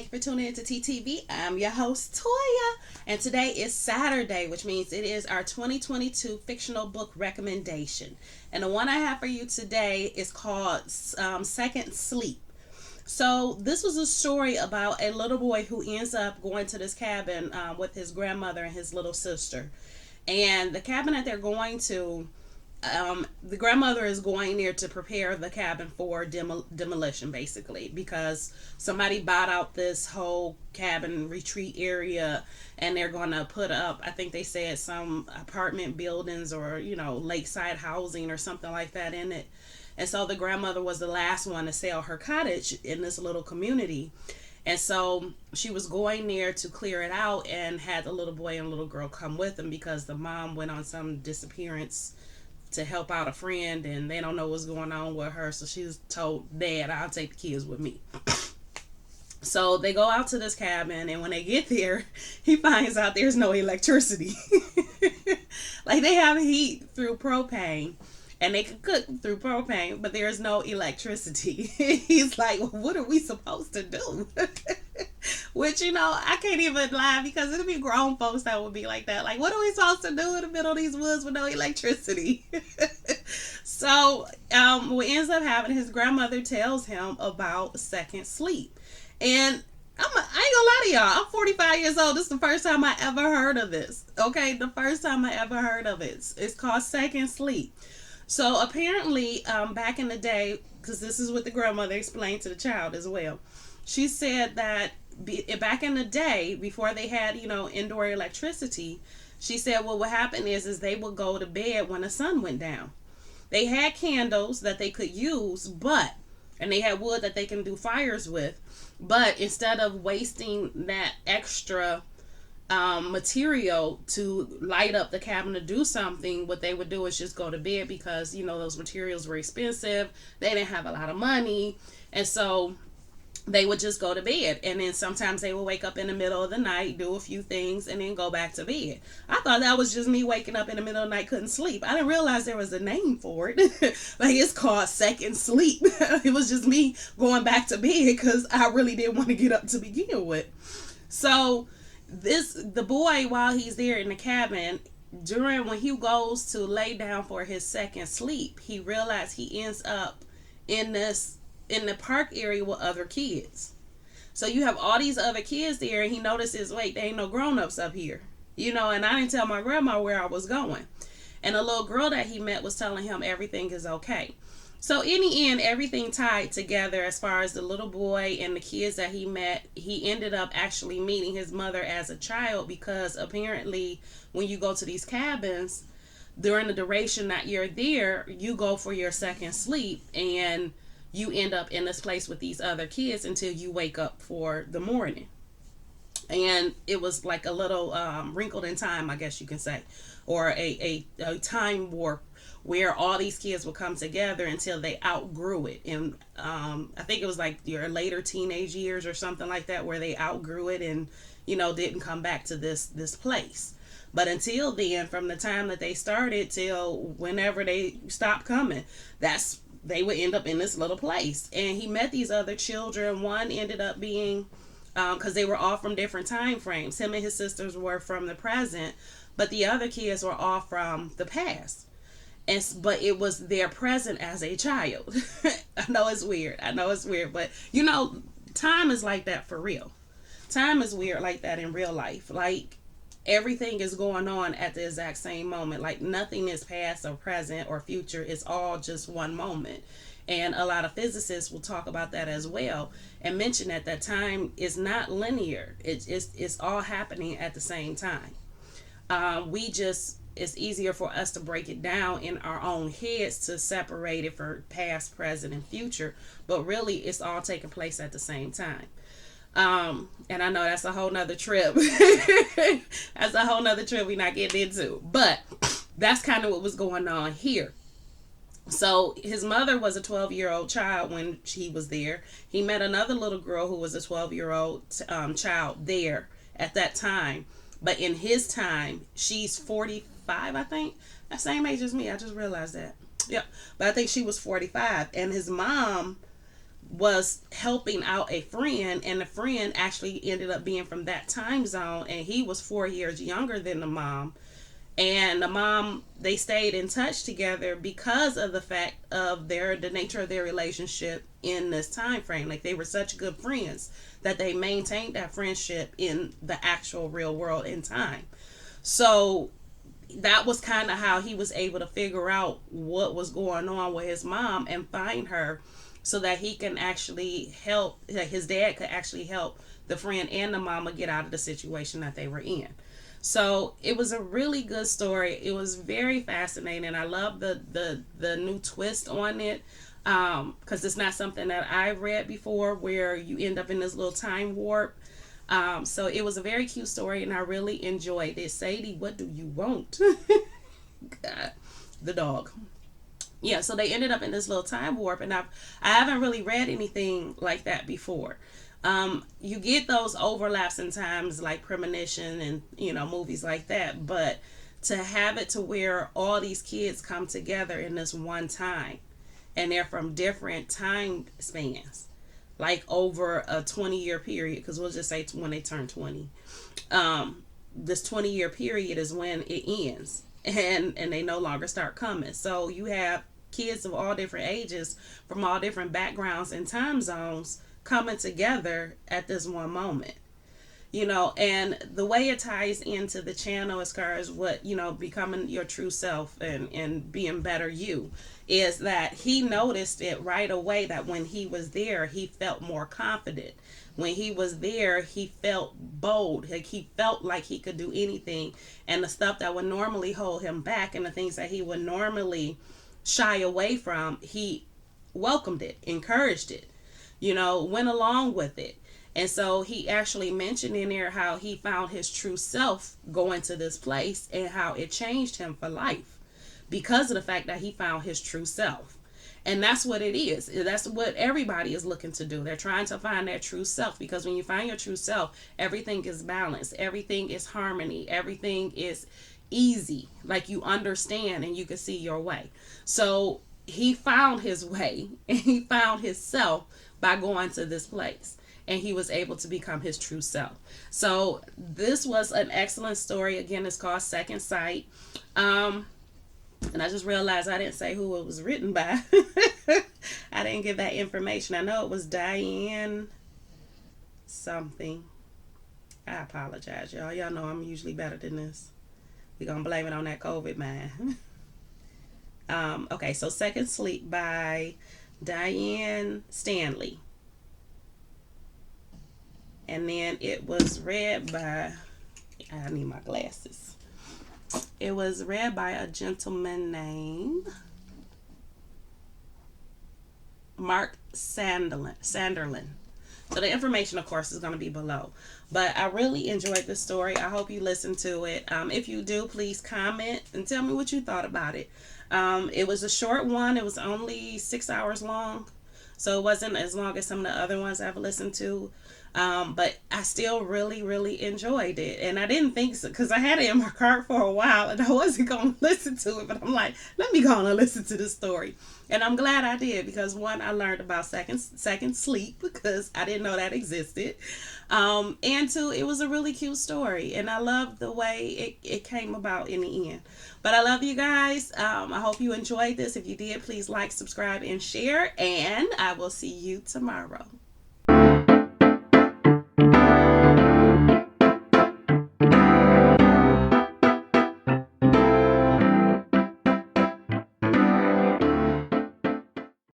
Thank you for tuning into TTV. I'm your host, Toya, and today is Saturday, which means it is our 2022 fictional book recommendation. And the one I have for you today is called Second Sleep. So, this was a story about a little boy who ends up going to this cabin with his grandmother and his little sister. And the cabin that they're going to, the grandmother is going there to prepare the cabin for demolition, basically, because somebody bought out this whole cabin retreat area, and they're going to put up, I think they said, some apartment buildings or lakeside housing or something like that in it. And so the grandmother was the last one to sell her cottage in this little community. And so she was going there to clear it out and had the little boy and little girl come with them because the mom went on some disappearance to help out a friend, and they don't know what's going on with her. So she was told, Dad, I'll take the kids with me. So they go out to this cabin, and when they get there, he finds out there's no electricity. Like, they have heat through propane, and they can cook through propane, but there's no electricity. He's like, well, what are we supposed to do? Which, I can't even lie, because it'll be grown folks that would be like that. Like, what are we supposed to do in the middle of these woods with no electricity? So, what ends up happening, his grandmother tells him about second sleep. And I ain't gonna lie to y'all, I'm 45 years old. This is the first time I ever heard of this. Okay, the first time I ever heard of it. It's called second sleep. So apparently, back in the day, because this is what the grandmother explained to the child as well, she said that back in the day, before they had, indoor electricity, she said, well, what happened is they would go to bed when the sun went down. They had candles that they could use, and they had wood that they can do fires with, but instead of wasting that extra material to light up the cabin to do something, what they would do is just go to bed, because those materials were expensive. They didn't have a lot of money, and so they would just go to bed. And then sometimes they would wake up in the middle of the night, do a few things, and then go back to bed. I thought that was just me waking up in the middle of the night, couldn't sleep. I didn't realize there was a name for it. Like, it's called second sleep. It was just me going back to bed because I really didn't want to get up to begin with. So the boy, while he's there in the cabin, when he goes to lay down for his second sleep, he realized he ends up in the park area with other kids. So you have all these other kids there, and he notices, wait, there ain't no grown-ups up here. And I didn't tell my grandma where I was going. And the little girl that he met was telling him everything is okay. So in the end, everything tied together as far as the little boy and the kids that he met. He ended up actually meeting his mother as a child, because apparently when you go to these cabins, during the duration that you're there, you go for your second sleep, and you end up in this place with these other kids until you wake up for the morning. And it was like a little wrinkled in time, I guess you can say, or a time warp, where all these kids would come together until they outgrew it. And I think it was like your later teenage years or something like that, where they outgrew it and, didn't come back to this place. But until then, from the time that they started till whenever they stopped coming, they would end up in this little place. And he met these other children. One ended up being, because they were all from different time frames. Him and his sisters were from the present, but the other kids were all from the past. But it was their present as a child. I know it's weird, but time is like that for real. Time is weird like that in real life. Like, everything is going on at the exact same moment. Like, nothing is past or present or future. It's all just one moment. And a lot of physicists will talk about that as well, and mention that time is not linear. It's all happening at the same time. It's easier for us to break it down in our own heads to separate it for past, present, and future, but really it's all taking place at the same time. And I know that's a whole nother trip. That's a whole nother trip we're not getting into, but that's kind of what was going on here. So his mother was a 12-year-old child when he was there. He met another little girl who was a 12-year-old child there at that time. But in his time, she's 45, I think. That same age as me. I just realized that. Yep. But I think she was 45. And his mom was helping out a friend, and the friend actually ended up being from that time zone, and he was 4 years younger than the mom. And the mom, they stayed in touch together because of the fact of the nature of their relationship in this time frame. Like, they were such good friends that they maintained that friendship in the actual real world in time. So that was kind of how he was able to figure out what was going on with his mom and find her, so that he can actually help, that his dad could actually help the friend and the mama get out of the situation that they were in. So it was a really good story. It was very fascinating. I love the new twist on it, because it's not something that I've read before, where you end up in this little time warp. So it was a very cute story, and I really enjoyed it. Sadie, what do you want? God, the dog. Yeah, so they ended up in this little time warp, and I haven't really read anything like that before. You get those overlaps in times, like Premonition and movies like that, but to have it to where all these kids come together in this one time, and they're from different time spans, like over a 20-year period, because we'll just say when they turn 20. This 20-year period is when it ends, and they no longer start coming. So you have kids of all different ages from all different backgrounds and time zones coming together at this one moment. And the way it ties into the channel as far as what, becoming your true self and being better you, is that he noticed it right away, that when he was there, he felt more confident. When he was there, he felt bold. Like, he felt like he could do anything. And the stuff that would normally hold him back, and the things that he would normally shy away from, he welcomed it, encouraged it, went along with it. And so he actually mentioned in there how he found his true self going to this place, and how it changed him for life because of the fact that he found his true self. And that's what it is. That's what everybody is looking to do. They're trying to find their true self, because when you find your true self, everything is balanced, everything is harmony, everything is easy. Like, you understand and you can see your way. So he found his way, and he found his self by going to this place, and he was able to become his true self. So this was an excellent story. Again, it's called Second Sight. And I just realized I didn't say who it was written by. I didn't give that information. I know it was Diane something. I apologize, y'all. Y'all know I'm usually better than this. We're going to blame it on that COVID, man. Okay, so Second Sleep by Diane Stanley. And then it was read by, I need my glasses. It was read by a gentleman named Mark Sanderlin. So the information, of course, is going to be below. But I really enjoyed this story. I hope you listen to it. If you do, please comment and tell me what you thought about it. It was a short one. It was only 6 hours long. So it wasn't as long as some of the other ones I've listened to. But I still really, really enjoyed it. And I didn't think so, because I had it in my cart for a while and I wasn't going to listen to it. But I'm like, let me go on and listen to this story. And I'm glad I did, because one, I learned about second sleep, because I didn't know that existed. And two, it was a really cute story. And I love the way it came about in the end. But I love you guys. I hope you enjoyed this. If you did, please like, subscribe, and share. And I will see you tomorrow.